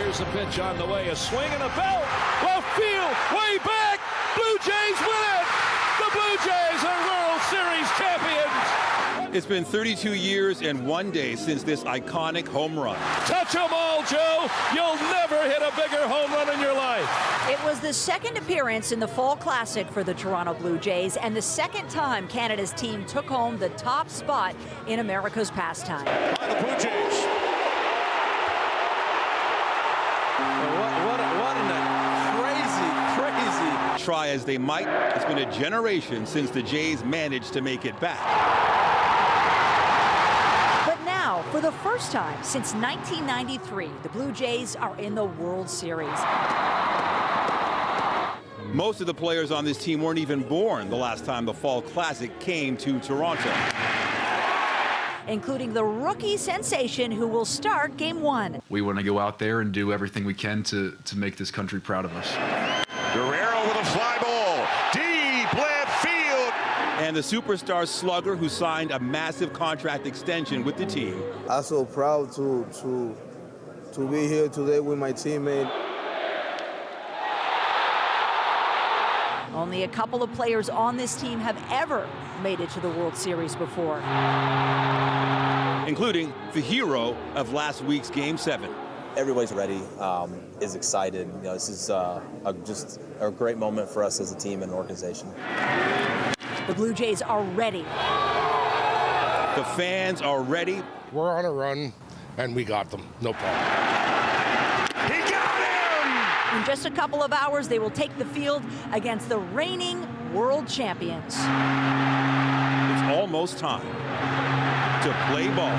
Here's the pitch on the way. A swing and a belt. Left field. Way back. Blue Jays win it. The Blue Jays are World Series champions. It's been 32 years and 1 day since this iconic home run. Touch 'em all, Joe. You'll never hit a bigger home run in your life. It was the second appearance in the Fall Classic for the Toronto Blue Jays and the second time Canada's team took home the top spot in America's pastime. By the Blue Jays. What crazy. Try as they might, it's been a generation since the Jays managed to make it back. But now, for the first time since 1993, the Blue Jays are in the World Series. Most of the players on this team weren't even born the last time the Fall Classic came to Toronto, Including the rookie sensation who will start Game 1. We want to go out there and do everything we can to make this country proud of us. Guerrero with a fly ball, deep left field. and the superstar slugger who signed a massive contract extension with the team. I'm so proud to be here today with my teammate. Only a couple of players on this team have ever made it to the World Series before, including the hero of last week's Game 7. Everybody's ready, is excited. You know, this is just a great moment for us as a team and organization. The Blue Jays are ready. The fans are ready. We're on a run, and we got them. No problem. He got him! In just a couple of hours, they will take the field against the reigning world champions. It's almost time to play ball.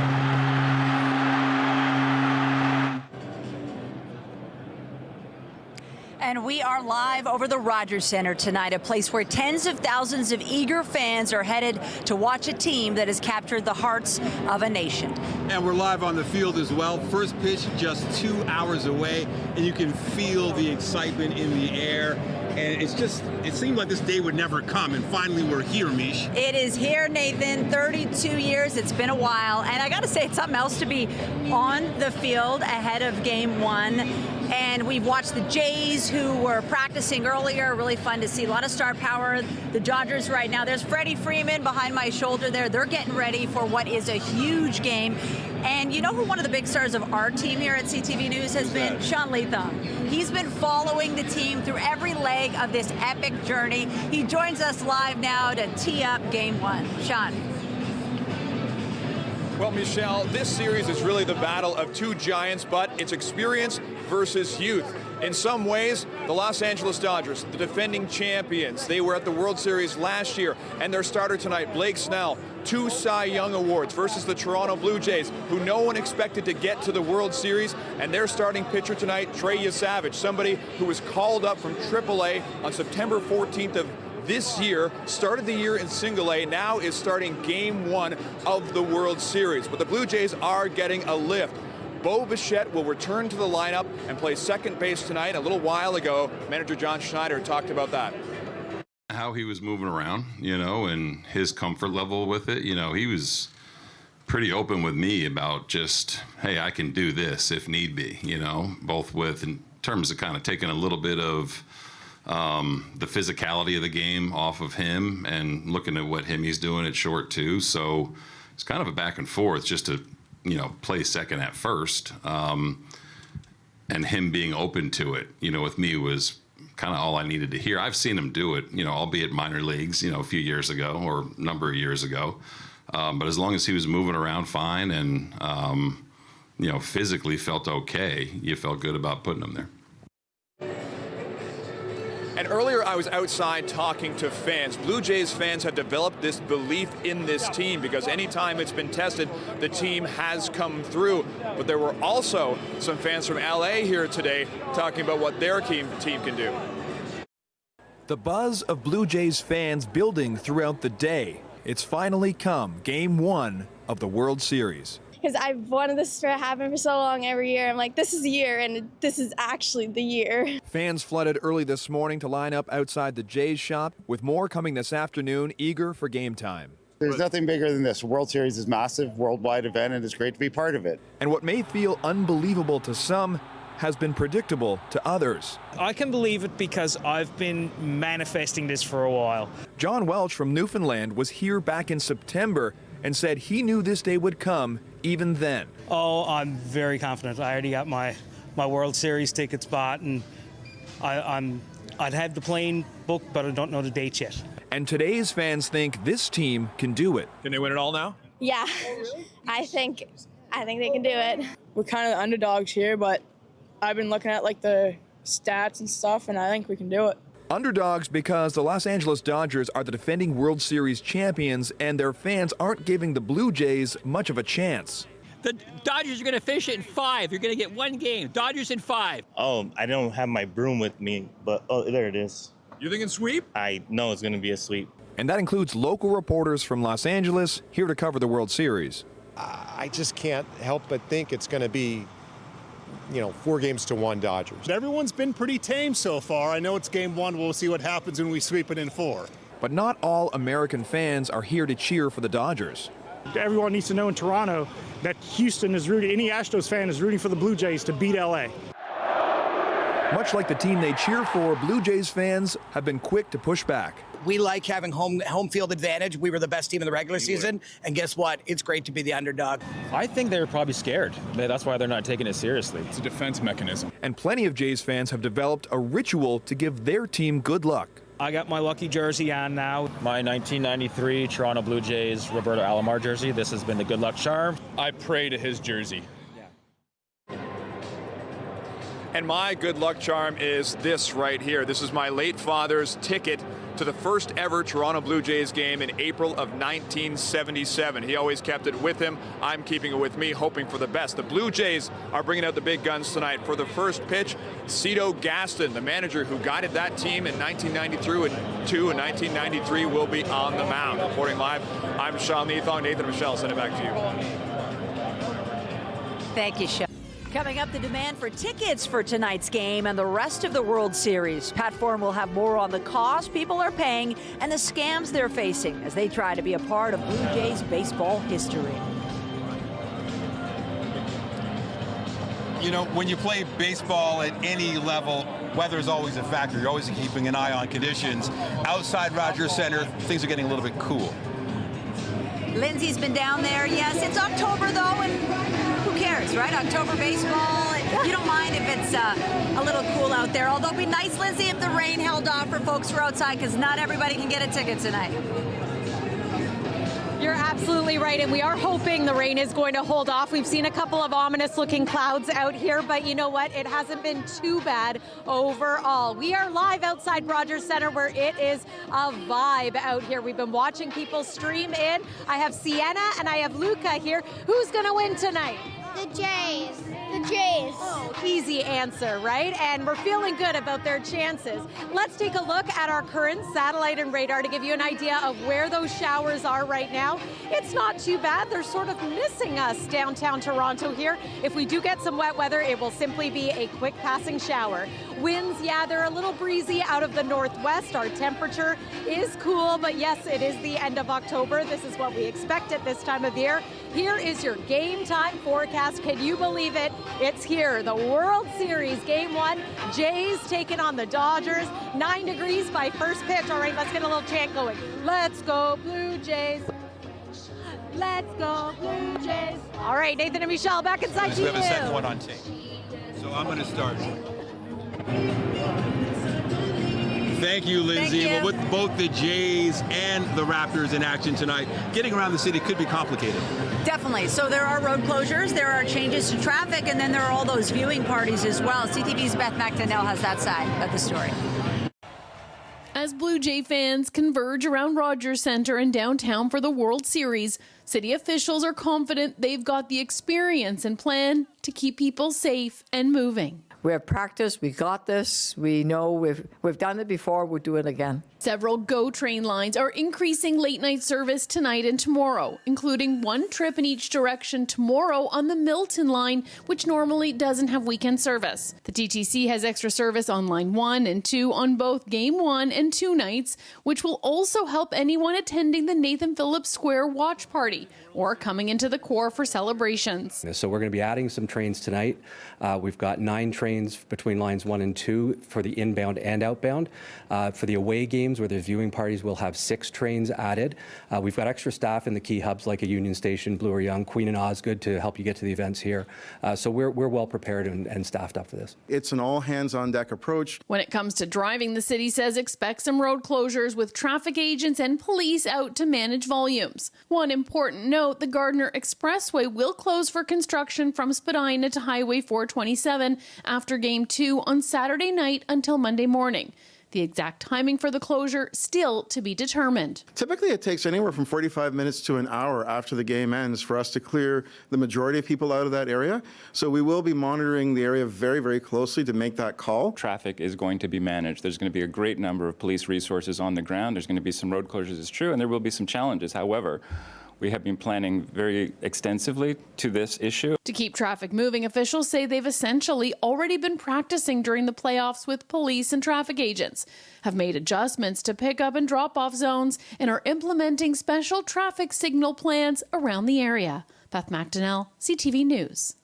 And we are live over the Rogers Center tonight, a place where tens of thousands of eager fans are headed to watch a team that has captured the hearts of a nation. And we're live on the field as well. First pitch just 2 hours away, and you can feel the excitement in the air. And it seemed like this day would never come, and finally we're here, Mish. It is here, Nathan. 32 years, it's been a while. And I gotta say, it's something else to be on the field ahead of Game 1. And we've watched the Jays, who were practicing earlier. Really fun to see. A lot of star power. The Dodgers right now. There's Freddie Freeman behind my shoulder there. They're getting ready for what is a huge game. And you know who one of the big stars of our team here at CTV News has been? Sean Latham. He's been following the team through every leg of this epic journey. He joins us live now to tee up Game 1. Sean. Well, Michelle, this series is really the battle of two giants, but it's experience versus youth. In some ways, the Los Angeles Dodgers, the defending champions, they were at the World Series last year, and their starter tonight, Blake Snell, 2 Cy Young Awards versus the Toronto Blue Jays, who no one expected to get to the World Series, and their starting pitcher tonight, Trey Yesavage, somebody who was called up from AAA on September 14th of this year, started the year in Single A, now is starting Game 1 of the World Series. But the Blue Jays are getting a lift. Bo Bichette will return to the lineup and play second base tonight. A little while ago, manager John Schneider talked about that. How he was moving around, you know, and his comfort level with it. You know, he was pretty open with me about just, hey, I can do this if need be, you know, both with in terms of kind of taking a little bit of the physicality of the game off of him and looking at what he's doing at short too. So it's kind of a back and forth just to, you know, play second at first. And him being open to it, you know, with me was kind of all I needed to hear. I've seen him do it, you know, albeit minor leagues, you know, a few years ago or a number of years ago. But as long as he was moving around fine and, you know, physically felt okay, you felt good about putting him there. And earlier I was outside talking to fans. Blue Jays fans have developed this belief in this team because anytime it's been tested, the team has come through. But there were also some fans from LA here today talking about what their team can do. The buzz of Blue Jays fans building throughout the day. It's finally come, Game 1 of the World Series. Because I've wanted this to happen for so long every year. I'm like, this is the year, and this is actually the year. Fans flooded early this morning to line up outside the Jays shop, with more coming this afternoon, eager for game time. There's nothing bigger than this. World Series is a massive worldwide event, and it's great to be part of it. And what may feel unbelievable to some has been predictable to others. I can believe it because I've been manifesting this for a while. John Welch from Newfoundland was here back in September and said he knew this day would come even then. Oh, I'm very confident. I already got my World Series tickets bought, and I'd have the plane booked, but I don't know the dates yet. And today's fans think this team can do it. Can they win it all now? Yeah, I think they can do it. We're kind of the underdogs here, but I've been looking at like the stats and stuff, and I think we can do it. Underdogs because the Los Angeles Dodgers are the defending World Series champions, and their fans aren't giving the Blue Jays much of a chance. The Dodgers are going to finish it in 5. You're going to get 1 game. Dodgers in 5. Oh, I don't have my broom with me, but oh, there it is. You think it's sweep? I know it's going to be a sweep. And that includes local reporters from Los Angeles here to cover the World Series. I just can't help but think it's going to be, 4-1 Dodgers. Everyone's been pretty tame so far. I know it's game 1. We'll see what happens when we sweep it in 4. But not all American fans are here to cheer for the Dodgers. Everyone needs to know in Toronto that Houston is rooting, any Astros fan is rooting for the Blue Jays to beat LA. Much like the team they cheer for, Blue Jays fans have been quick to push back. We like having home field advantage. We were the best team in the regular season, and guess what? It's great to be the underdog. I think they're probably scared. That's why they're not taking it seriously. It's a defense mechanism. And plenty of Jays fans have developed a ritual to give their team good luck. I got my lucky jersey on now. My 1993 Toronto Blue Jays Roberto Alomar jersey. This has been the good luck charm. I pray to his jersey. And my good luck charm is this right here. This is my late father's ticket to the first ever Toronto Blue Jays game in April of 1977. He always kept it with him. I'm keeping it with me, hoping for the best. The Blue Jays are bringing out the big guns tonight. For the first pitch, Cito Gaston, the manager who guided that team in 1992 and 1993, will be on the mound. Reporting live, I'm Sean Neathong. Nathan and Michelle, send it back to you. Thank you, Sean. Coming up, the demand for tickets for tonight's game and the rest of the World Series. Pat Form will have more on the cost people are paying and the scams they're facing as they try to be a part of Blue Jays baseball history. When you play baseball at any level, weather is always a factor. You're always keeping an eye on conditions. Outside Rogers Center, things are getting a little bit cool. Lindsay's been down there. Yes, it's October, though, and who cares, right? October baseball. You don't mind if it's a little cool out there. Although it'd be nice, Lindsay, if the rain held off for folks who are outside, because not everybody can get a ticket tonight. You're absolutely right, and we are hoping the rain is going to hold off. We've seen a couple of ominous-looking clouds out here, but you know what? It hasn't been too bad overall. We are live outside Rogers Center, where it is a vibe out here. We've been watching people stream in. I have Sienna and I have Luca here. Who's going to win tonight? The Jays. The Jays. Oh, easy answer, right? And we're feeling good about their chances. Let's take a look at our current satellite and radar to give you an idea of where those showers are right now. It's not too bad. They're sort of missing us downtown Toronto here. If we do get some wet weather, it will simply be a quick passing shower. Winds, yeah, they're a little breezy out of the northwest. Our temperature is cool, but yes, it is the end of October. This is what we expect at this time of year. Here is your game time forecast. Can you believe it? It's here, the World Series Game 1. Jays taking on the Dodgers. 9 degrees by first pitch. All right, let's get a little chant going. Let's go Blue Jays. Let's go Blue Jays. All right, Nathan and Michelle, back inside to you. We have a second one on tape. So I'm going to start. Thank you, Lindsay. Thank you. Well, with both the Jays and the Raptors in action tonight, getting around the city could be complicated. Definitely. So there are road closures, there are changes to traffic, and then there are all those viewing parties as well. CTV's Beth McDonnell has that side of the story. As Blue Jay fans converge around Rogers Center in downtown for the World Series, city officials are confident they've got the experience and plan to keep people safe and moving. We have practice, we got this, we know we've done it before, we'll do it again. Several GO train lines are increasing late-night service tonight and tomorrow, including one trip in each direction tomorrow on the Milton line, which normally doesn't have weekend service. The TTC has extra service on line 1 and 2 on both Game 1 and 2 nights, which will also help anyone attending the Nathan Phillips Square watch party or coming into the core for celebrations. So we're going to be adding some trains tonight. We've got 9 trains between lines 1 and 2 for the inbound and outbound. For the away games where there's viewing parties, we'll have 6 trains added. We've got extra staff in the key hubs like a Union Station, Bloor Young, Queen and Osgood to help you get to the events here. So we're well prepared and staffed up for this. It's an all hands on deck approach. When it comes to driving, the city says expect some road closures with traffic agents and police out to manage volumes. One important note, the Gardiner Expressway will close for construction from Spadina to Highway 427 after Game 2 on Saturday night until Monday morning. The exact timing for the closure still to be determined. Typically, it takes anywhere from 45 minutes to an hour after the game ends for us to clear the majority of people out of that area. So we will be monitoring the area very, very closely to make that call. Traffic is going to be managed. There's going to be a great number of police resources on the ground. There's going to be some road closures, it's true, and there will be some challenges. However, we have been planning very extensively to this issue. To keep traffic moving, officials say they've essentially already been practicing during the playoffs with police and traffic agents, have made adjustments to pick-up and drop-off zones, and are implementing special traffic signal plans around the area. Beth McDonnell, CTV News.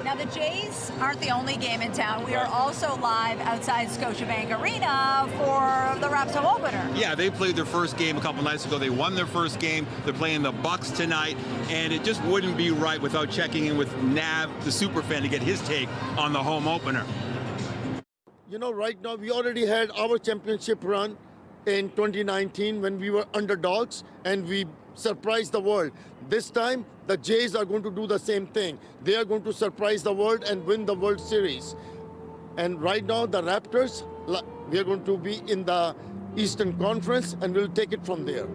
Now, the Jays aren't the only game in town. We are also live outside Scotiabank Arena for the Raps home opener. Yeah, they played their first game a couple nights ago. They won their first game. They're playing the Bucks tonight, and it just wouldn't be right without checking in with Nav, the superfan, to get his take on the home opener. You know, right now we already had our championship run in 2019 when we were underdogs and we surprised the world. This time, the Jays are going to do the same thing. They are going to surprise the world and win the World Series. And right now, the Raptors, we are going to be in the Eastern Conference, and we'll take it from there.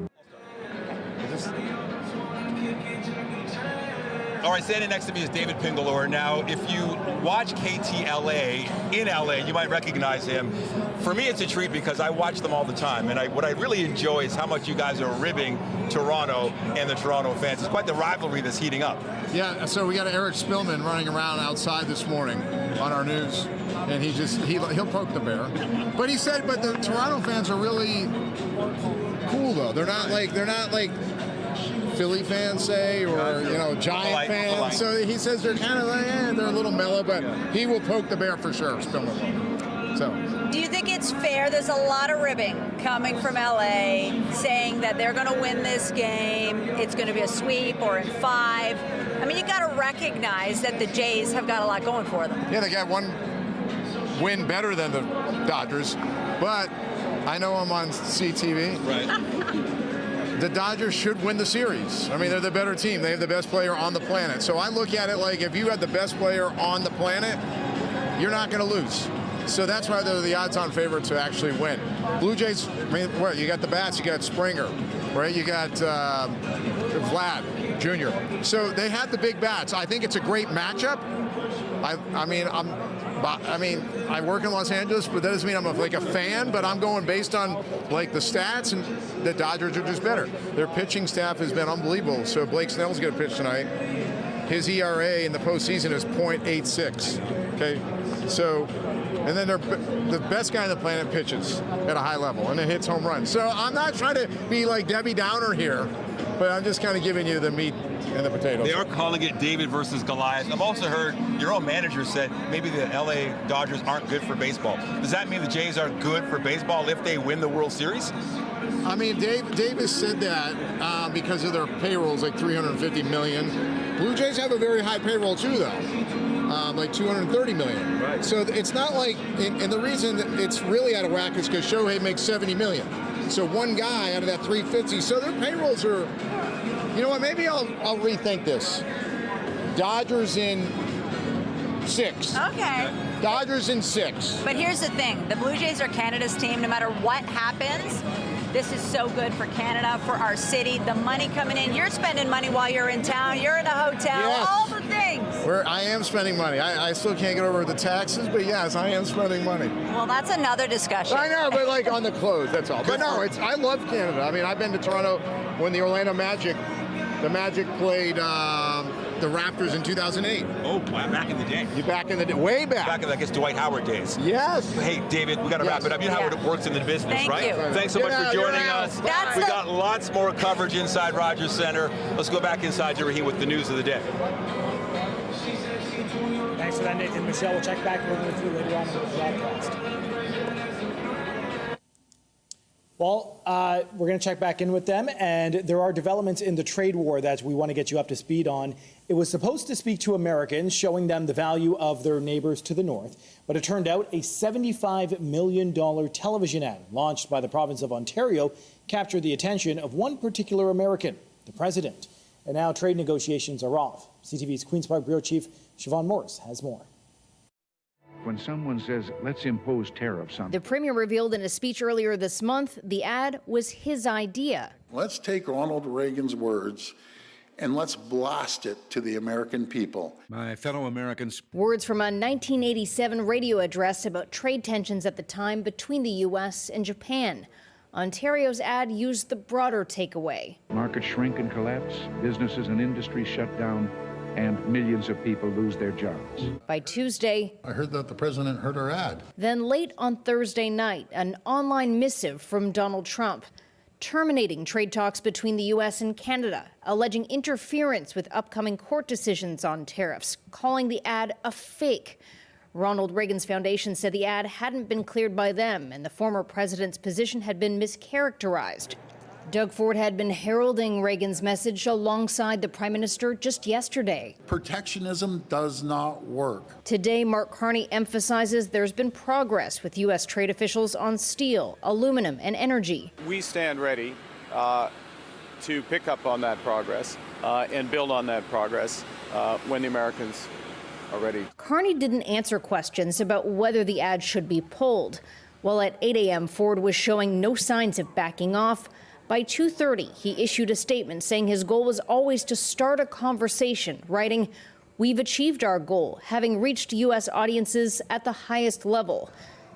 All right, standing next to me is David Pingalore. Now, if you watch KTLA in LA, you might recognize him. For me, it's a treat because I watch them all the time. And what I really enjoy is how much you guys are ribbing Toronto and the Toronto fans. It's quite the rivalry that's heating up. Yeah, so we got Eric Spillman running around outside this morning on our news. And he'll poke the bear. But he said, but the Toronto fans are really cool, though. They're not like Philly fans say, or Giant fans. So he says they're kind of like, they're a little mellow, but he will poke the bear for sure, Spillman. So. Do you think it's fair? There's a lot of ribbing coming from LA saying that they're going to win this game. It's going to be a sweep or in 5. I mean, you got to recognize that the Jays have got a lot going for them. Yeah, they got one win better than the Dodgers, but I know I'm on CTV. Right. The Dodgers should win the series. I mean, they're the better team. They have the best player on the planet. So I look at it like if you have the best player on the planet, you're not going to lose. So that's why they're the odds-on favorites to actually win. Blue Jays, I mean, what? You got the bats, you got Springer, right? You got Vlad Jr. So they have the big bats. I think it's a great matchup. I work in Los Angeles, but that doesn't mean I'm like a fan, but I'm going based on like the stats, and the Dodgers are just better. Their pitching staff has been unbelievable. So Blake Snell's going to pitch tonight. His ERA in the postseason is .86. Okay, so, and then the best guy on the planet pitches at a high level and it hits home runs. So I'm not trying to be like Debbie Downer here, but I'm just kind of giving you the meat and the potatoes. They are calling it David versus Goliath. I've also heard your own manager said maybe the LA Dodgers aren't good for baseball. Does that mean the Jays are good for baseball if they win the World Series? I mean, Davis said that because of their payrolls, like $350 million. Blue Jays have a very high payroll too, though, like $230 million. Right. So it's not like, and the reason that it's really out of whack is because Shohei makes $70 million. So one guy out of that 350. So their payrolls are. You know what? Maybe I'll rethink this. Dodgers in 6. Okay. Dodgers in 6. But here's the thing. The Blue Jays are Canada's team. No matter what happens, this is so good for Canada, for our city. The money coming in. You're spending money while you're in town. You're in a hotel. Yes. All the things. I am spending money. I still can't get over the taxes, but yes, I am spending money. Well, that's another discussion. I know, but like on the clothes, that's all. But no, I love Canada. I mean, I've been to Toronto when the Orlando Magic played the Raptors in 2008. Oh, back in the day. You back in the day, way back. Back in, I guess, Dwight Howard days. Yes. Hey, David, we got to wrap it up. You know how it works in the business, Thank right? you. Thanks so much for joining us. We got lots more coverage inside Rogers Center. Let's go back inside to Raheem with the news of the day. Thanks for that, Nathan. Michelle, we'll check back with you later on in the broadcast. Well, we're going to check back in with them, and there are developments in the trade war that we want to get you up to speed on. It was supposed to speak to Americans, showing them the value of their neighbors to the north, but it turned out a $75 million television ad launched by the province of Ontario captured the attention of one particular American, the president. And now trade negotiations are off. CTV's Queen's Park Bureau Chief Siobhan Morris has more. When someone says, let's impose tariffs on... The Premier revealed in a speech earlier this month the ad was his idea. Let's take Ronald Reagan's words and let's blast it to the American people. My fellow Americans. Words from a 1987 radio address about trade tensions at the time between the U.S. and Japan. Ontario's ad used the broader takeaway. Markets shrink and collapse, businesses and industries shut down, and millions of people lose their jobs. By Tuesday, I heard that the president heard our ad. Then late on Thursday night, an online missive from Donald Trump terminating trade talks between the U.S. and Canada, alleging interference with upcoming court decisions on tariffs, calling the ad a fake. Ronald Reagan's foundation said the ad hadn't been cleared by them and the former president's position had been mischaracterized. Doug Ford had been heralding Reagan's message alongside the prime minister just yesterday. Protectionism does not work. Today, Mark Carney emphasizes there's been progress with U.S. trade officials on steel, aluminum, and energy. We stand ready to pick up on that progress and build on that progress when the Americans are ready. Carney didn't answer questions about whether the ad should be pulled. While at 8 a.m., Ford was showing no signs of backing off. By 2:30, he issued a statement saying his goal was always to start a conversation, writing, "We've achieved our goal, having reached U.S. audiences at the highest level."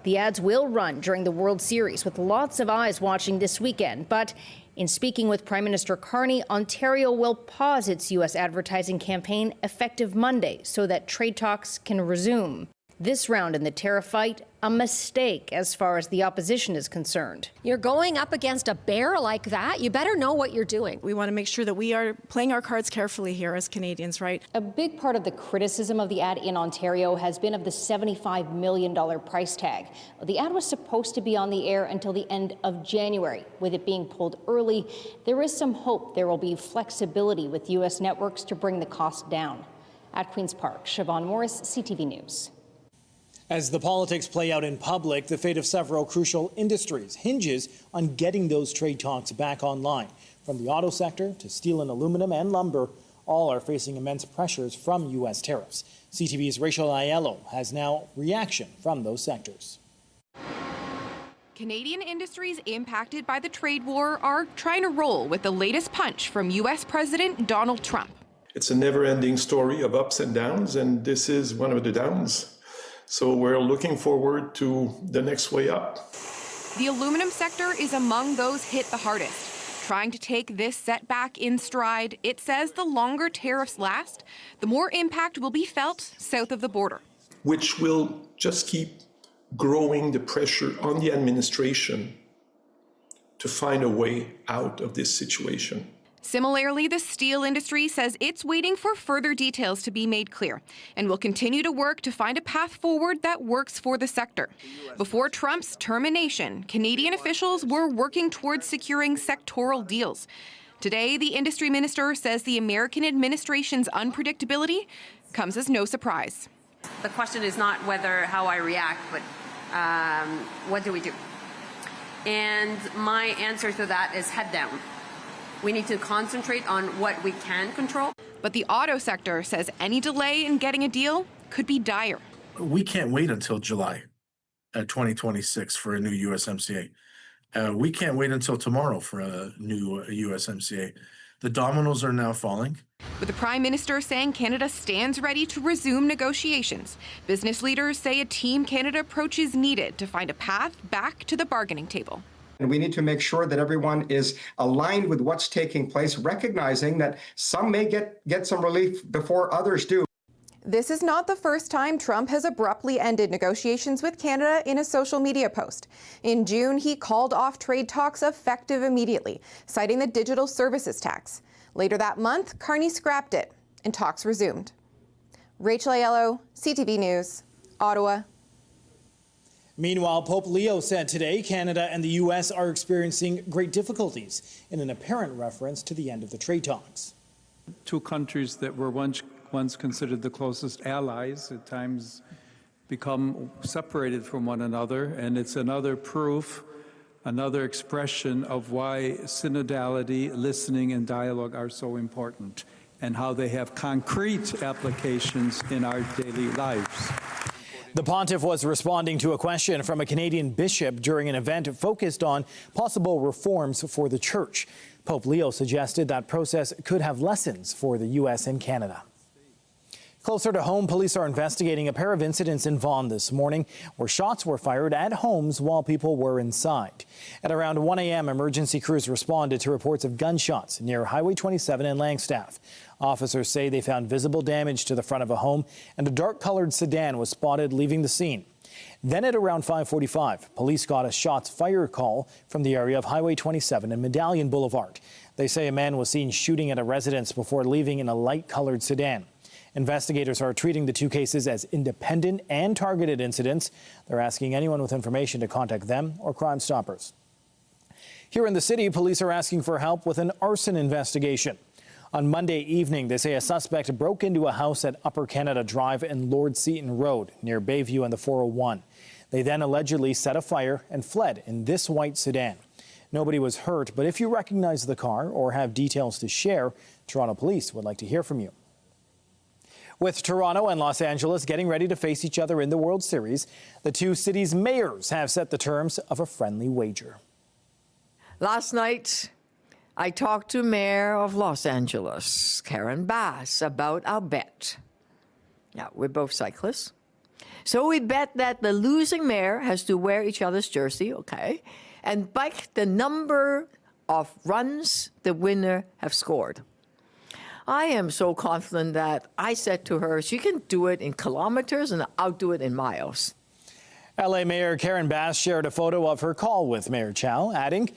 The ads will run during the World Series with lots of eyes watching this weekend. But in speaking with Prime Minister Carney, Ontario will pause its U.S. advertising campaign effective Monday so that trade talks can resume. This round in the tariff fight, a mistake as far as the opposition is concerned. You're going up against a bear like that. You better know what you're doing. We want to make sure that we are playing our cards carefully here as Canadians, right? A big part of the criticism of the ad in Ontario has been of the $75 million price tag. The ad was supposed to be on the air until the end of January. With it being pulled early, there is some hope there will be flexibility with U.S. networks to bring the cost down. At Queen's Park, Siobhan Morris, CTV News. As the politics play out in public, the fate of several crucial industries hinges on getting those trade talks back online. From the auto sector to steel and aluminum and lumber, all are facing immense pressures from U.S. tariffs. CTV's Rachel Aiello has now reaction from those sectors. Canadian industries impacted by the trade war are trying to roll with the latest punch from U.S. President Donald Trump. It's a never-ending story of ups and downs, and this is one of the downs. So we're looking forward to the next way up. The aluminum sector is among those hit the hardest. Trying to take this setback in stride, it says the longer tariffs last, the more impact will be felt south of the border. Which will just keep growing the pressure on the administration to find a way out of this situation. Similarly, the steel industry says it's waiting for further details to be made clear and will continue to work to find a path forward that works for the sector. Before Trump's termination, Canadian officials were working towards securing sectoral deals. Today, the industry minister says the American administration's unpredictability comes as no surprise. The question is not how I react, but what do we do? And my answer to that is head down. We need to concentrate on what we can control. But the auto sector says any delay in getting a deal could be dire. We can't wait until July 2026 for a new USMCA. We can't wait until tomorrow for a new USMCA. The dominoes are now falling. With the Prime Minister saying Canada stands ready to resume negotiations, business leaders say a Team Canada approach is needed to find a path back to the bargaining table. And we need to make sure that everyone is aligned with what's taking place, recognizing that some may get some relief before others do. This is not the first time Trump has abruptly ended negotiations with Canada in a social media post. In June, he called off trade talks effective immediately, citing the digital services tax. Later that month, Carney scrapped it, and talks resumed. Rachel Aiello, CTV News, Ottawa. Meanwhile, Pope Leo said today Canada and the U.S. are experiencing great difficulties in an apparent reference to the end of the trade talks. Two countries that were once considered the closest allies at times become separated from one another, and it's another proof, another expression of why synodality, listening, and dialogue are so important, and how they have concrete applications in our daily lives. The pontiff was responding to a question from a Canadian bishop during an event focused on possible reforms for the church. Pope Leo suggested that process could have lessons for the U.S. and Canada. Closer to home, police are investigating a pair of incidents in Vaughan this morning where shots were fired at homes while people were inside. At around 1 a.m., emergency crews responded to reports of gunshots near Highway 27 in Langstaff. Officers say they found visible damage to the front of a home, and a dark-colored sedan was spotted leaving the scene. Then at around 5:45, police got a shots fired call from the area of Highway 27 and Medallion Boulevard. They say a man was seen shooting at a residence before leaving in a light-colored sedan. Investigators are treating the two cases as independent and targeted incidents. They're asking anyone with information to contact them or Crime Stoppers. Here in the city, police are asking for help with an arson investigation. On Monday evening, they say a suspect broke into a house at Upper Canada Drive and Lord Seaton Road near Bayview and the 401. They then allegedly set a fire and fled in this white sedan. Nobody was hurt, but if you recognize the car or have details to share, Toronto Police would like to hear from you. With Toronto and Los Angeles getting ready to face each other in the World Series, the two cities' mayors have set the terms of a friendly wager. Last night, I talked to Mayor of Los Angeles, Karen Bass, about our bet. Now, we're both cyclists. So we bet that the losing mayor has to wear each other's jersey, okay, and bike the number of runs the winner have scored. I am so confident that I said to her, she can do it in kilometers and I'll do it in miles. LA Mayor Karen Bass shared a photo of her call with Mayor Chow, adding,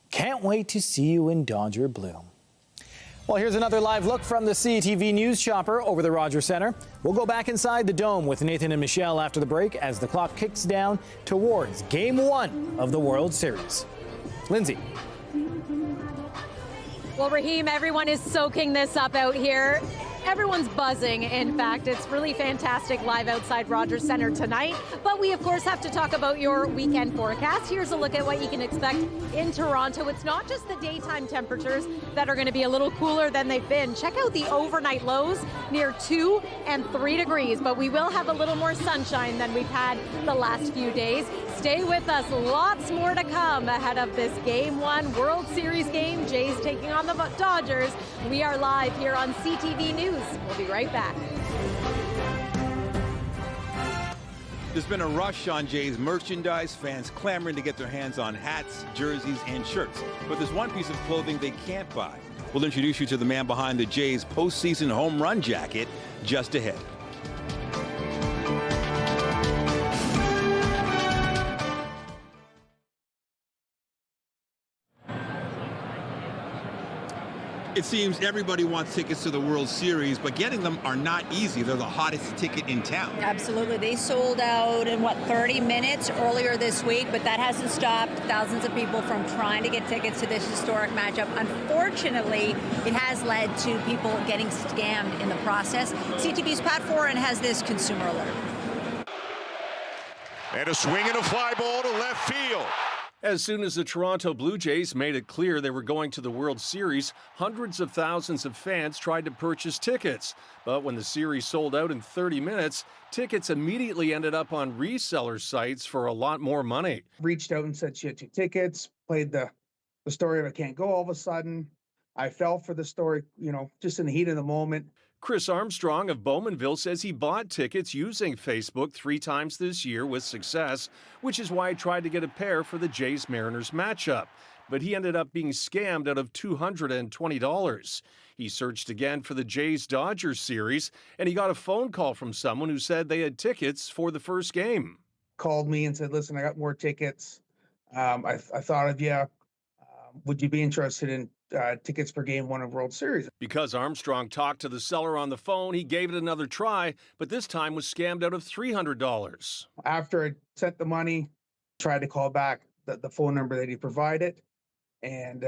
"Can't wait to see you in Dodger blue." Well, here's another live look from the CTV News Chopper over the Rogers Centre. We'll go back inside the Dome with Nathan and Michelle after the break as the clock kicks down towards Game 1 of the World Series. Lindsay. Well, Raheem, everyone is soaking this up out here. Everyone's buzzing. In fact, it's really fantastic live outside Rogers Centre tonight. But we, of course, have to talk about your weekend forecast. Here's a look at what you can expect in Toronto. It's not just the daytime temperatures that are going to be a little cooler than they've been. Check out the overnight lows near 2 and 3 degrees. But we will have a little more sunshine than we've had the last few days. Stay with us. Lots more to come ahead of this Game 1 World Series game. Jays taking on the Dodgers. We are live here on CTV News. We'll be right back. There's been a rush on Jays merchandise, fans clamoring to get their hands on hats, jerseys, and shirts. But there's one piece of clothing they can't buy. We'll introduce you to the man behind the Jays postseason home run jacket just ahead. It seems everybody wants tickets to the World Series, but getting them are not easy. They're the hottest ticket in town. Absolutely. They sold out in, 30 minutes earlier this week, but that hasn't stopped thousands of people from trying to get tickets to this historic matchup. Unfortunately, it has led to people getting scammed in the process. CTV's Pat Foran has this consumer alert. And a swing and a fly ball to left field. As soon as the Toronto Blue Jays made it clear they were going to the World Series, hundreds of thousands of fans tried to purchase tickets. But when the series sold out in 30 minutes, tickets immediately ended up on reseller sites for a lot more money. Reached out and said she had 2 tickets, played the story of I can't go all of a sudden. I fell for the story, just in the heat of the moment. Chris Armstrong of Bowmanville says he bought tickets using Facebook 3 times this year with success, which is why he tried to get a pair for the Jays-Mariners matchup. But he ended up being scammed out of $220. He searched again for the Jays-Dodgers series, and he got a phone call from someone who said they had tickets for the first game. Called me and said, listen, I got more tickets. I thought of you. Would you be interested in tickets for Game 1 of World Series? Because Armstrong talked to the seller on the phone, he gave it another try, but this time was scammed out of $300. After I sent the money, tried to call back the phone number that he provided, and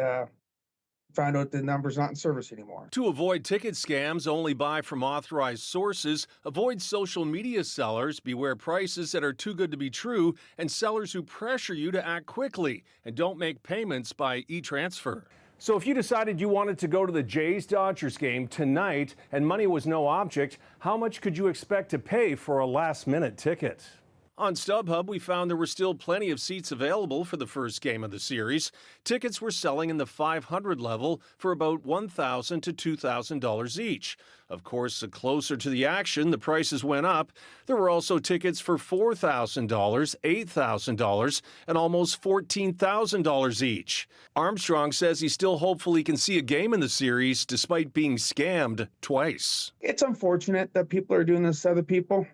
found out the number's not in service anymore. To avoid ticket scams, only buy from authorized sources, avoid social media sellers, beware prices that are too good to be true, and sellers who pressure you to act quickly, and don't make payments by e-transfer. So if you decided you wanted to go to the Jays-Dodgers game tonight and money was no object, how much could you expect to pay for a last-minute ticket? On StubHub, we found there were still plenty of seats available for the first game of the series. Tickets were selling in the $500 level for about $1,000 to $2,000 each. Of course, the closer to the action, the prices went up. There were also tickets for $4,000, $8,000, and almost $14,000 each. Armstrong says he's still hopeful he can see a game in the series despite being scammed twice. It's unfortunate that people are doing this to other people.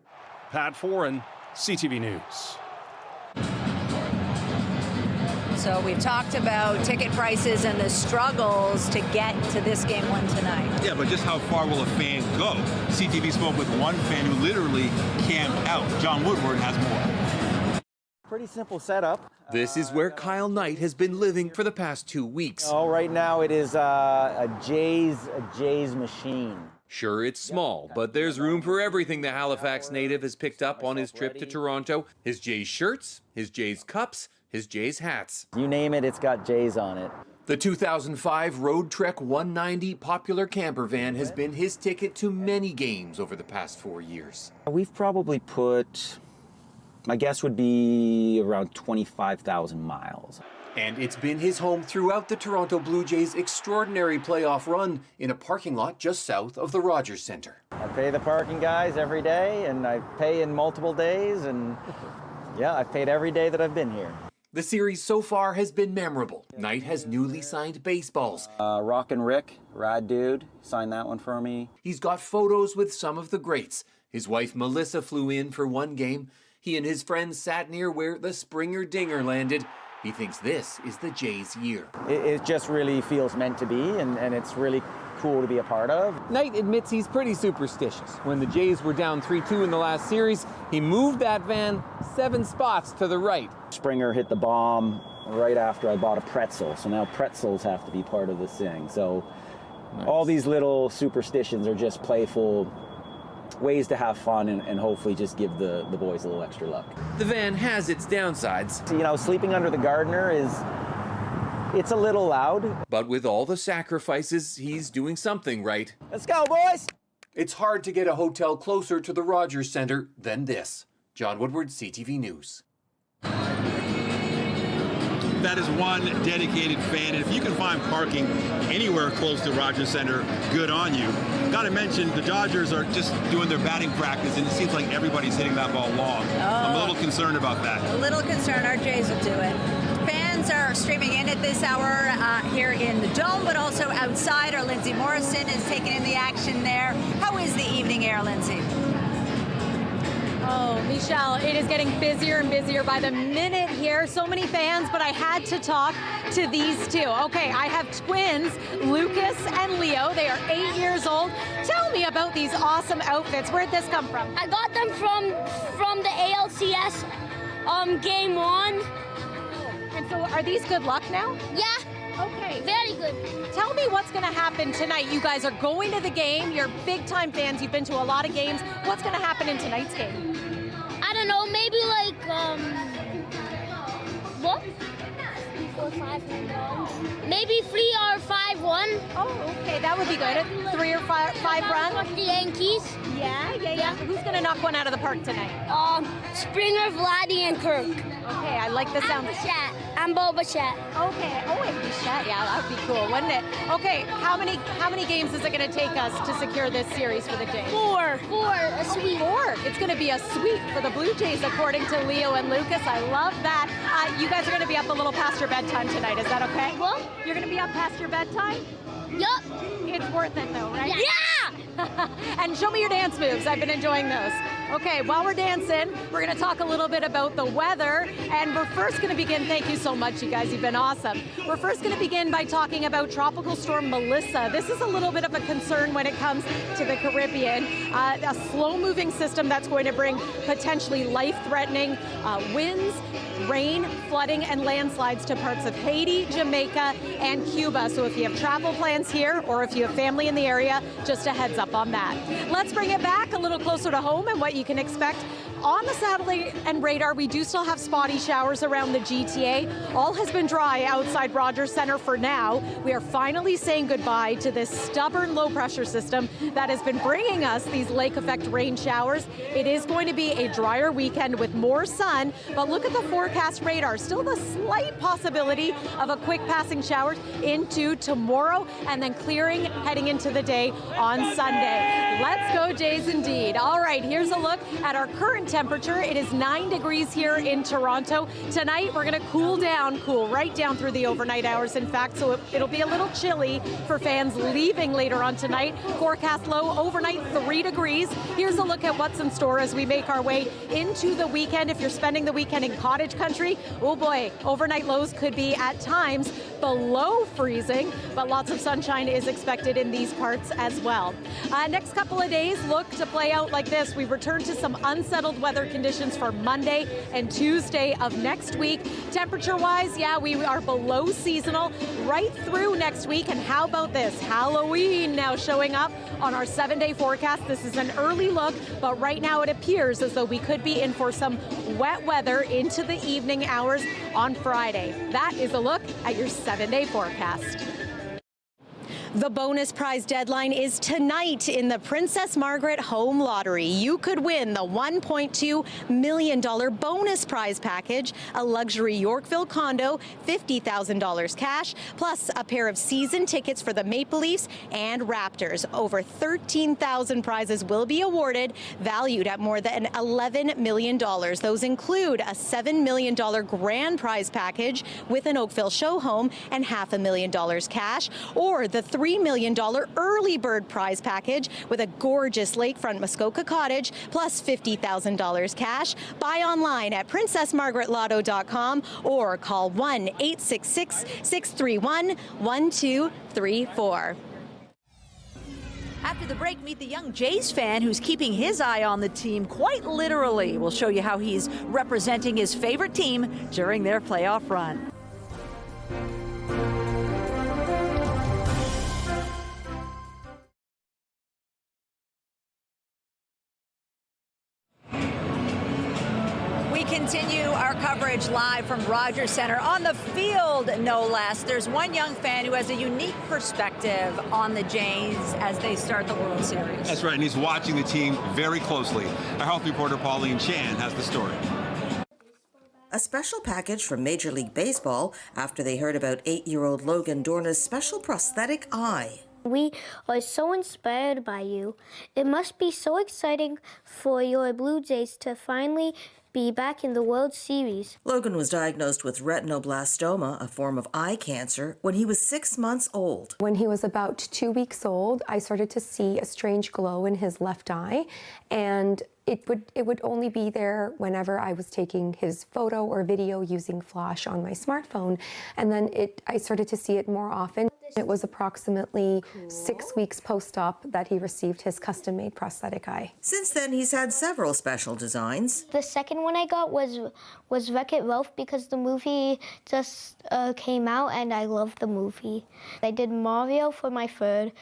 Pat Foran, CTV News. So we've talked about ticket prices and the struggles to get to this Game 1 tonight. Yeah, but just how far will a fan go? CTV spoke with one fan who literally camped out. John Woodward has more. Pretty simple setup. This is where Kyle Knight has been living for the past 2 weeks. Oh, right now it is a Jays machine. Sure, it's small, but there's room for everything the Halifax native has picked up on his trip to Toronto. His Jays shirts, his Jays cups, his Jays hats. You name it, it's got Jays on it. The 2005 Road Trek 190 popular camper van has been his ticket to many games over the past 4 years. We've probably put, my guess would be around 25,000 miles. And it's been his home throughout the Toronto Blue Jays' extraordinary playoff run in a parking lot just south of the Rogers Centre. I pay the parking guys every day, and I pay in multiple days, and yeah, I've paid every day that I've been here. The series so far has been memorable. Knight has newly signed baseballs. Rockin' Rick, rad dude, signed that one for me. He's got photos with some of the greats. His wife Melissa flew in for one game. He and his friends sat near where the Springer Dinger landed. He thinks this is the Jays' year. It just really feels meant to be, and it's really cool to be a part of. Knight admits he's pretty superstitious. When the Jays were down 3-2 in the last series, he moved that van 7 spots to the right. Springer hit the bomb right after I bought a pretzel, so now pretzels have to be part of this thing. So nice. All these little superstitions are just playful ways to have fun and hopefully just give the boys a little extra luck. The van has its downsides. You know, sleeping under the gardener it's a little loud. But with all the sacrifices, he's doing something right. Let's go, boys! It's hard to get a hotel closer to the Rogers Centre than this. John Woodward, CTV News. That is one dedicated fan, and if you can find parking anywhere close to Rogers Centre, good on you. Got to mention, the Dodgers are just doing their batting practice, and it seems like everybody's hitting that ball long. I'm a little concerned about that. A little concerned. Our Jays will do it. Fans are streaming in at this hour here in the Dome, but also outside. Our Lindsay Morrison is taking in the action there. How is the evening air, Lindsay? Oh, Michelle, it is getting busier and busier by the minute here. So many fans, but I had to talk to these two. Okay, I have twins, Lucas and Leo. They are 8 years old. Tell me about these awesome outfits. Where'd this come from? I got them from the ALCS Game 1. And so are these good luck now? Yeah. Okay. Very good. Tell me what's going to happen tonight. You guys are going to the game. You're big-time fans. You've been to a lot of games. What's going to happen in tonight's game? I don't know. Maybe like, what? 4, 5, 1. Maybe 3 or 5-1. Oh, okay. That would be good. 3 or 5 runs. The Yankees. Yeah. Who's going to knock one out of the park tonight? Springer, Vladdy, and Kirk. Okay, I like the sound. I'm Bo Bichette. Okay. Oh, and Bichette. Yeah, would be cool, wouldn't it? Okay, how many games is it going to take us to secure this series for the Jays? Four, a sweep. Four. It's going to be a sweep for the Blue Jays, according to Leo and Lucas. I love that. You guys are going to be up a little past your bedtime tonight. Is that okay? What? You're going to be up past your bedtime? Yup. It's worth it, though, right? Yeah! And show me your dance moves. I've been enjoying those. Okay, while we're dancing, we're going to talk a little bit about the weather. And we're first going to begin, thank you so much, you guys, you've been awesome. We're first going to begin by talking about Tropical Storm Melissa. This is a little bit of a concern when it comes to the Caribbean. A slow-moving system that's going to bring potentially life-threatening winds, rain, flooding, and landslides to parts of Haiti, Jamaica, and Cuba. So if you have travel plans here or if you have family in the area, just a heads up on that. Let's bring it back a little closer to home and what you can expect. On the satellite and radar, we do still have spotty showers around the GTA. All has been dry outside Rogers Center for now. We are finally saying goodbye to this stubborn low pressure system that has been bringing us these lake effect rain showers. It is going to be a drier weekend with more sun, but look at the forecast radar. Still the slight possibility of a quick passing shower into tomorrow and then clearing heading into the day on Sunday. Let's go Jays indeed. All right, here's a look at our current temperature. It is 9 degrees here in Toronto. Tonight, we're going to cool right down through the overnight hours, in fact, so it'll be a little chilly for fans leaving later on tonight. Forecast low overnight 3 degrees. Here's a look at what's in store as we make our way into the weekend. If you're spending the weekend in cottage country, oh boy, overnight lows could be at times below freezing, but lots of sunshine is expected in these parts as well. Next couple of days look to play out like this. We return to some unsettled weather conditions for Monday and Tuesday of next week. Temperature-wise, yeah, we are below seasonal right through next week. And how about this? Halloween now showing up on our 7-day forecast. This is an early look, but right now it appears as though we could be in for some wet weather into the evening hours on Friday. That is a look at your 7-day forecast. The bonus prize deadline is tonight in the Princess Margaret Home Lottery. You could win the $1.2 million bonus prize package, a luxury Yorkville condo, $50,000 cash, plus a pair of season tickets for the Maple Leafs and Raptors. Over 13,000 prizes will be awarded, valued at more than $11 million. Those include a $7 million grand prize package with an Oakville show home and $500,000 cash, or the $3 million early bird prize package with a gorgeous lakefront Muskoka cottage plus $50,000 cash. Buy online at princessmargaretlotto.com or call 1-866-631-1234. After the break, meet the young Jays fan who's keeping his eye on the team quite literally. We'll show you how he's representing his favorite team during their playoff run. We continue our coverage live from Rogers Center on the field, no less. There's one young fan who has a unique perspective on the Jays as they start the World Series. That's right, and he's watching the team very closely. Our health reporter Pauline Chan has the story. A special package from Major League Baseball after they heard about 8-year-old Logan Dorna's special prosthetic eye. We are so inspired by you. It must be so exciting for your Blue Jays to finally be back in the World Series. Logan was diagnosed with retinoblastoma, a form of eye cancer, when he was 6 months old. When he was about 2 weeks old, I started to see a strange glow in his left eye, and it would only be there whenever I was taking his photo or video using flash on my smartphone, and then I started to see it more often. It was approximately 6 weeks post-op that he received his custom-made prosthetic eye. Since then, he's had several special designs. The second one I got was Wreck-It Ralph because the movie just came out and I love the movie. I did Mario for my third,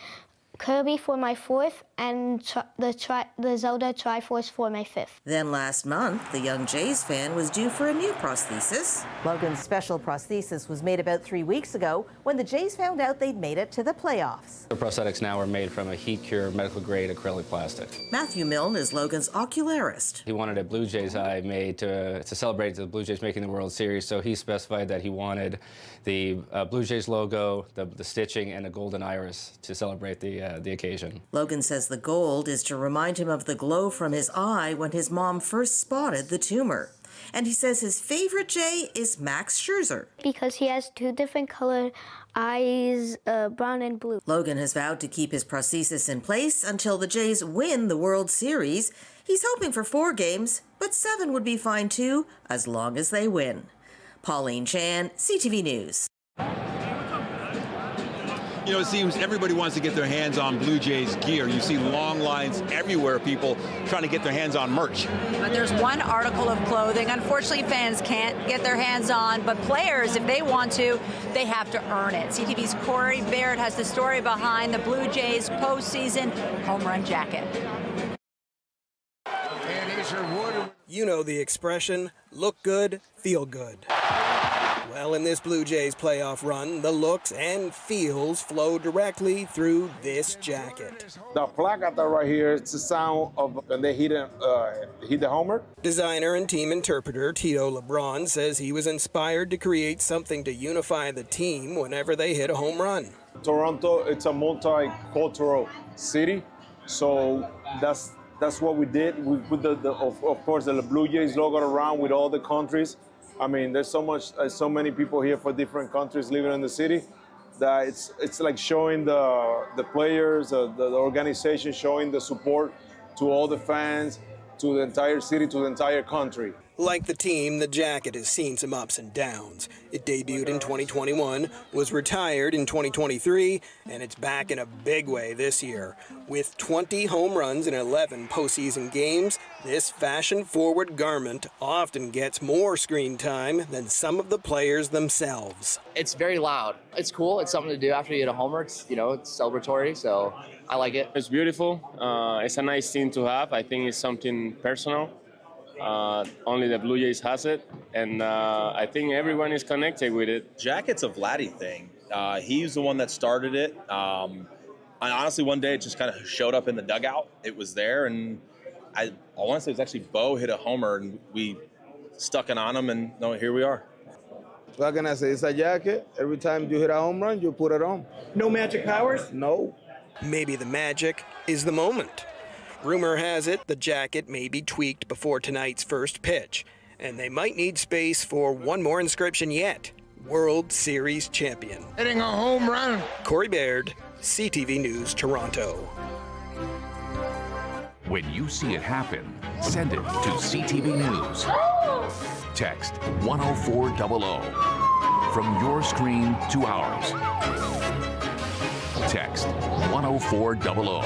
Kirby for my fourth, and the Zelda Triforce for my 5th. Then last month, the young Jays fan was due for a new prosthesis. Logan's special prosthesis was made about 3 weeks ago when the Jays found out they'd made it to the playoffs. The prosthetics now are made from a heat-cured, medical-grade acrylic plastic. Matthew Milne is Logan's ocularist. He wanted a Blue Jays eye made to celebrate the Blue Jays making the World Series, so he specified that he wanted the Blue Jays logo, the stitching, and a golden iris to celebrate the occasion. Logan says the gold is to remind him of the glow from his eye when his mom first spotted the tumor. And he says his favorite Jay is Max Scherzer. Because he has 2 different colored eyes, brown and blue. Logan has vowed to keep his prosthesis in place until the Jays win the World Series. He's hoping for 4 games, but 7 would be fine too, as long as they win. Pauline Chan, CTV News. You know, it seems everybody wants to get their hands on Blue Jays gear. You see long lines everywhere, people trying to get their hands on merch. But there's one article of clothing, unfortunately, fans can't get their hands on, but players, if they want to, they have to earn it. CTV's Corey Baird has the story behind the Blue Jays postseason home run jacket. You know the expression, look good, feel good. Well, in this Blue Jays playoff run, the looks and feels flow directly through this jacket. The placata right here, it's the sound of when they hit the homer. Designer and team interpreter Tito LeBron says he was inspired to create something to unify the team whenever they hit a home run. Toronto, it's a multicultural city, so that's what we did. We put of course the Blue Jays logo around with all the countries. I mean, there's so many people here for different countries living in the city that it's like showing the players, the organization, showing the support to all the fans, to the entire city, to the entire country. Like the team, the jacket has seen some ups and downs. It debuted in 2021, was retired in 2023, and it's back in a big way this year. With 20 home runs in 11 postseason games, this fashion-forward garment often gets more screen time than some of the players themselves. It's very loud. It's cool. It's something to do after you hit a homer. It's celebratory, so I like it. It's beautiful. It's a nice thing to have. I think it's something personal. Only the Blue Jays has it, and I think everyone is connected with it. Jacket's a Vladdy thing. He's the one that started it. And honestly, one day it just kind of showed up in the dugout. It was there, and I want to say it was actually Bo hit a homer, and we stuck it on him, and here we are. What can I say? It's a jacket. Every time you hit a home run, you put it on. No magic powers? No. Maybe the magic is the moment. Rumor has it the jacket may be tweaked before tonight's first pitch, and they might need space for one more inscription yet. World Series champion. Hitting a home run. Corey Baird, CTV News, Toronto. When you see it happen, send it to CTV News. Text 10400. From your screen to ours. Text 10400.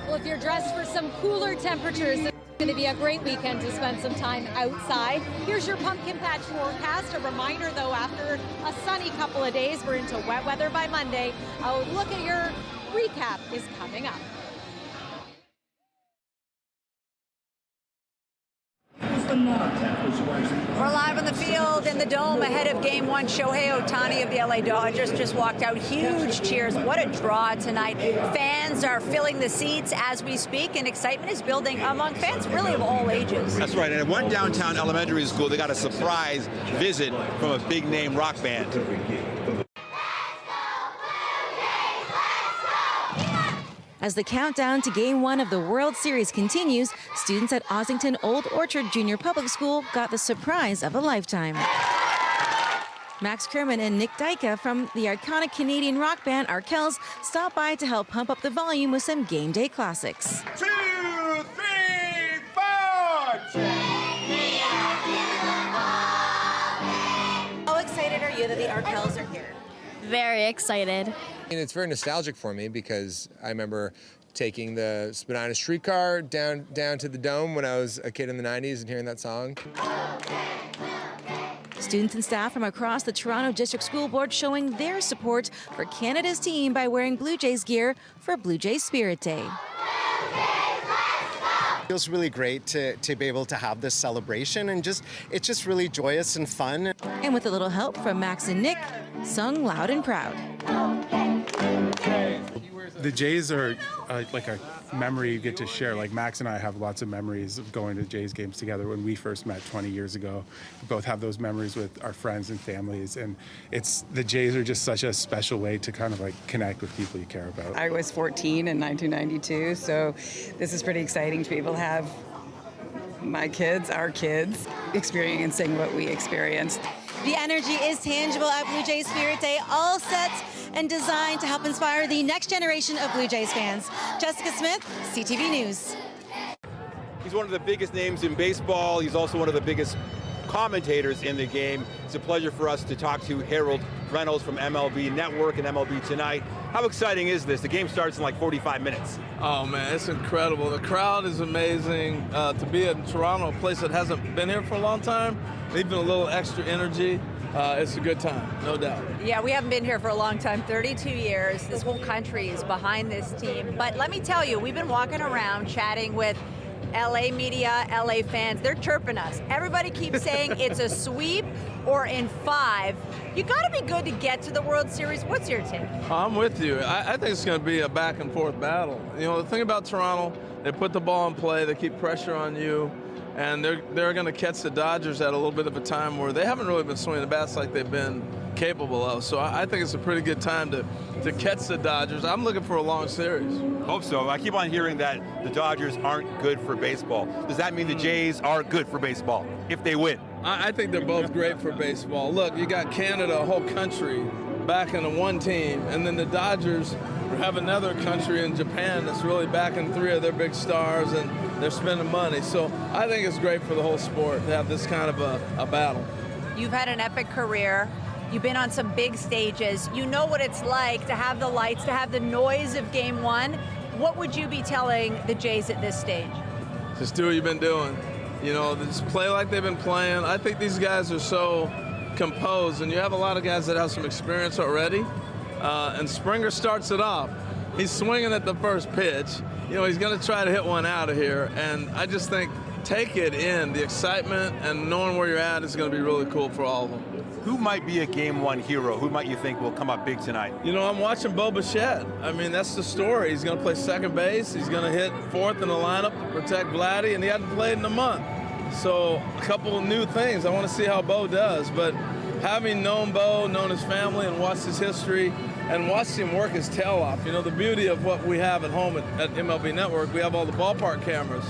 Well, if you're dressed for some cooler temperatures, it's going to be a great weekend to spend some time outside. Here's your pumpkin patch forecast. A reminder, though, after a sunny couple of days, we're into wet weather by Monday. A look at your recap is coming up. We're live on the field in the Dome ahead of Game 1. Shohei Ohtani of the LA Dodgers just walked out. Huge cheers. What a draw tonight. Fans are filling the seats as we speak, and excitement is building among fans really of all ages. That's right. And at one downtown elementary school, they got a surprise visit from a big-name rock band. As the countdown to Game 1 of the World Series continues, students at Ossington Old Orchard Junior Public School got the surprise of a lifetime. Max Kerman and Nick Dyka from the iconic Canadian rock band Arkells stopped by to help pump up the volume with some game day classics. 2, 3, 4! How excited are you that the Arkells are here? Very excited. And it's very nostalgic for me because I remember taking the Spadina streetcar down to the Dome when I was a kid in the 90s and hearing that song. Students and staff from across the Toronto District School Board showing their support for Canada's team by wearing Blue Jays gear for Blue Jays Spirit Day. It feels really great to be able to have this celebration, and it's just really joyous and fun. And with a little help from Max and Nick, sung loud and proud. The Jays are like a memory you get to share. Like Max and I have lots of memories of going to Jays games together when we first met 20 years ago. We both have those memories with our friends and families, and the Jays are just such a special way to kind of like connect with people you care about. I was 14 in 1992, so this is pretty exciting to be able to have my kids, our kids, experiencing what we experienced. The energy is tangible at Blue Jays Spirit Day, all set and designed to help inspire the next generation of Blue Jays fans. Jessica Smith, CTV News. He's one of the biggest names in baseball. He's also one of the biggest commentators in the game. It's a pleasure for us to talk to Harold Reynolds from MLB Network and MLB Tonight. How exciting is this? The game starts in like 45 minutes. Oh man, it's incredible. The crowd is amazing. To be in Toronto, a place that hasn't been here for a long time, even a little extra energy. It's a good time, no doubt. Yeah, we haven't been here for a long time, 32 years. This whole country is behind this team. But let me tell you, we've been walking around chatting with LA media, LA fans. They're chirping us. Everybody keeps saying it's a sweep or in 5. You got to be good to get to the World Series. What's your take? I'm with you. I think it's going to be a back and forth battle. You know, the thing about Toronto, they put the ball in play, they keep pressure on you, and they're going to catch the Dodgers at a little bit of a time where they haven't really been swinging the bats like they've been capable of. So I think it's a pretty good time to catch the Dodgers. I'm looking for a long series. Hope so. I keep on hearing that the Dodgers aren't good for baseball. Does that mean the Jays are good for baseball if they win? I think they're both great for baseball. Look, you got Canada, a whole country, backing the one team, and then the Dodgers have another country in Japan that's really backing 3 of their big stars, and they're spending money. So I think it's great for the whole sport to have this kind of a battle. You've had an epic career. You've been on some big stages. You know what it's like to have the lights, to have the noise of Game 1. What would you be telling the Jays at this stage? Just do what you've been doing. You know, just play like they've been playing. I think these guys are so composed, and you have a lot of guys that have some experience already. And Springer starts it off. He's swinging at the first pitch. You know, he's going to try to hit one out of here. And I just think take it in. The excitement and knowing where you're at is going to be really cool for all of them. Who might be a Game 1 hero? Who might you think will come up big tonight? You know, I'm watching Bo Bichette. I mean, that's the story. He's going to play second base. He's going to hit 4th in the lineup to protect Vladdy, and he hadn't played in a month. So a couple of new things. I want to see how Bo does. But having known Bo, known his family, and watched his history, and watched him work his tail off. You know, the beauty of what we have at home at MLB Network, we have all the ballpark cameras.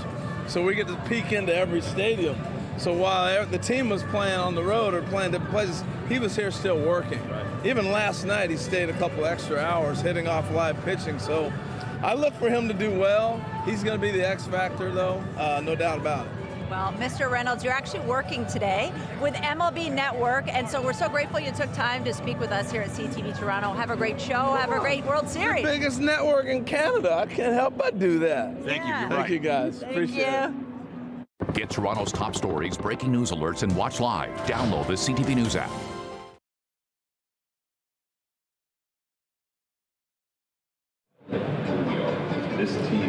So we get to peek into every stadium. So while the team was playing on the road or playing different places, he was here still working. Right. Even last night, he stayed a couple extra hours hitting off live pitching. So I look for him to do well. He's going to be the X factor, though, no doubt about it. Well, Mr. Reynolds, you're actually working today with MLB Network, and so we're so grateful you took time to speak with us here at CTV Toronto. Have a great show. Have a great World Series. The biggest network in Canada. I can't help but do that. Thank you. Thank you, guys. Appreciate it. Get Toronto's top stories, breaking news alerts, and watch live. Download the CTV News app.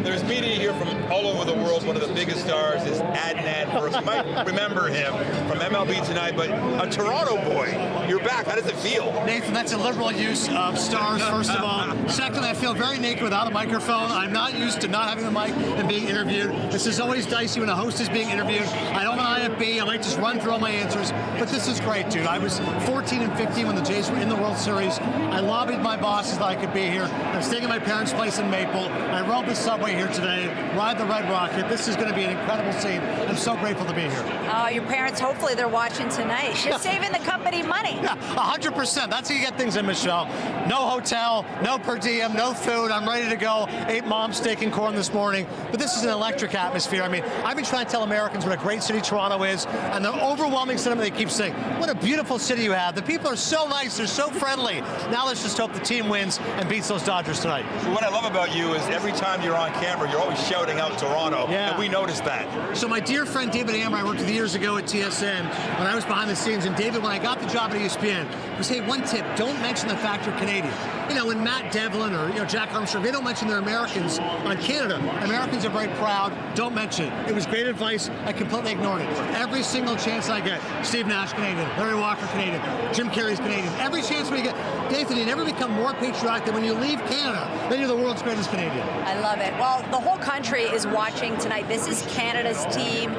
There's media here from all over the world. One of the biggest stars is Adnan First. You might remember him from MLB Tonight, but a Toronto boy. You're back. How does it feel? Nathan, that's a liberal use of stars, first of all. Secondly, I feel very naked without a microphone. I'm not used to not having the mic and being interviewed. This is always dicey when a host is being interviewed. I don't have an IFB. I might just run through all my answers, but this is great, dude. I was 14 and 15 when the Jays were in the World Series. I lobbied my bosses that I could be here. I'm staying at my parents' place in Maple. I rode the subway here today, ride the Red Rocket. This is going to be an incredible scene. I'm so grateful to be here. Your parents, hopefully they're watching tonight. You're saving the company money. Yeah, 100%. That's how you get things in, Michelle. No hotel, no per diem, no food. I'm ready to go. Ate mom's steak and corn this morning. But this is an electric atmosphere. I mean, I've been trying to tell Americans what a great city Toronto is. And the overwhelming sentiment they keep saying, what a beautiful city you have. The people are so nice. They're so friendly. Now let's just hope the team wins and beats those Dodgers tonight. Well, what I love about you is every time you're on camera, you're always shouting out Toronto. Yeah. And we noticed that. So my dear friend David Amber, I worked with years ago at TSN when I was behind the scenes. And David, when I got the job at ESPN, was, hey, one tip, don't mention the fact you're Canadian. You know, when Matt Devlin or Jack Armstrong, they don't mention they're Americans on Canada. Americans are very proud. Don't mention it. It was great advice. I completely ignored it. Every single chance I get, Steve Nash Canadian, Larry Walker Canadian, Jim Carrey's Canadian. Every chance we get, Nathan, you never become more patriotic than when you leave Canada, then you're the world's greatest Canadian. I love it. Well, the whole country is watching tonight. This is Canada's team,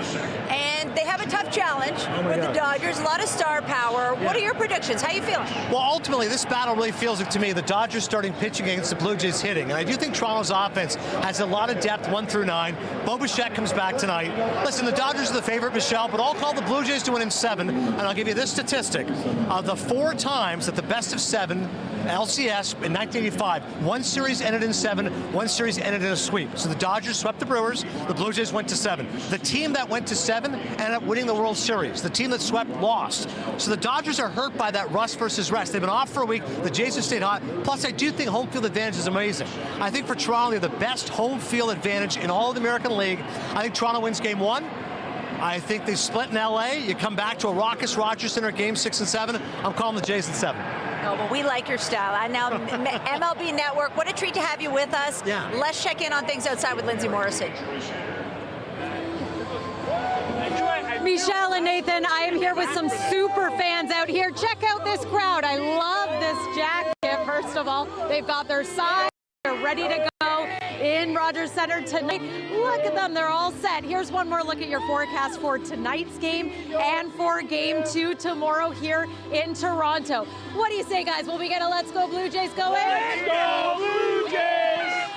and they have a tough challenge with the Dodgers. A lot of star power. What are your predictions? How are you feeling? Well, ultimately, this battle really feels like, to me, the Dodgers starting pitching against the Blue Jays hitting. And I do think Toronto's offense has a lot of depth, 1 through 9. Bo Bichette comes back tonight. Listen, the Dodgers are the favorite, Michelle, but I'll call the Blue Jays to win in 7. And I'll give you this statistic. The 4 times that the best of 7 LCS in 1985, one series ended in 7, one series ended in a sweep. So the Dodgers swept the Brewers, the Blue Jays went to 7. The team that went to 7 ended up winning the World Series. The team that swept lost. So the Dodgers are hurt by that rust versus rest. They've been off for a week. The Jays have stayed hot. Plus, I do think home field advantage is amazing. I think for Toronto, they have the best home field advantage in all of the American League. I think Toronto wins Game 1. I think they split in LA. You come back to a raucous Rogers Center Game 6 and 7. I'm calling the Jays in 7. No, but we like your style. And now MLB Network, what a treat to have you with us. Yeah. Let's check in on things outside with Lindsay Morrison. Michelle and Nathan, I am here with some super fans out here. Check out this crowd. I love this jacket, first of all. They've got their sign. They're ready to go in Rogers Center tonight. Look at them. They're all set. Here's one more look at your forecast for tonight's game and for Game 2 tomorrow here in Toronto. What do you say, guys? Will we get a Let's Go Blue Jays going? Let's go Blue Jays!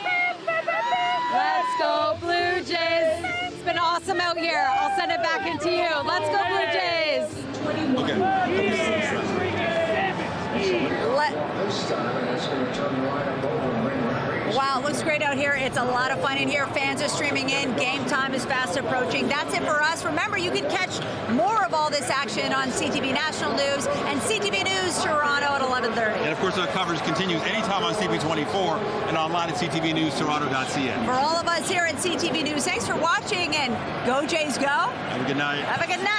Let's go Blue Jays! It's been awesome out here. I'll send it back into you. Let's go Blue Jays! Wow, it looks great out here. It's a lot of fun in here. Fans are streaming in. Game time is fast approaching. That's it for us. Remember, you can catch more of all this action on CTV National News and CTV News Toronto at 11:30. And of course, our coverage continues anytime on CTV24 and online at ctvnewstoronto.ca. For all of us here at CTV News, thanks for watching, and go Jays go. Have a good night. Have a good night.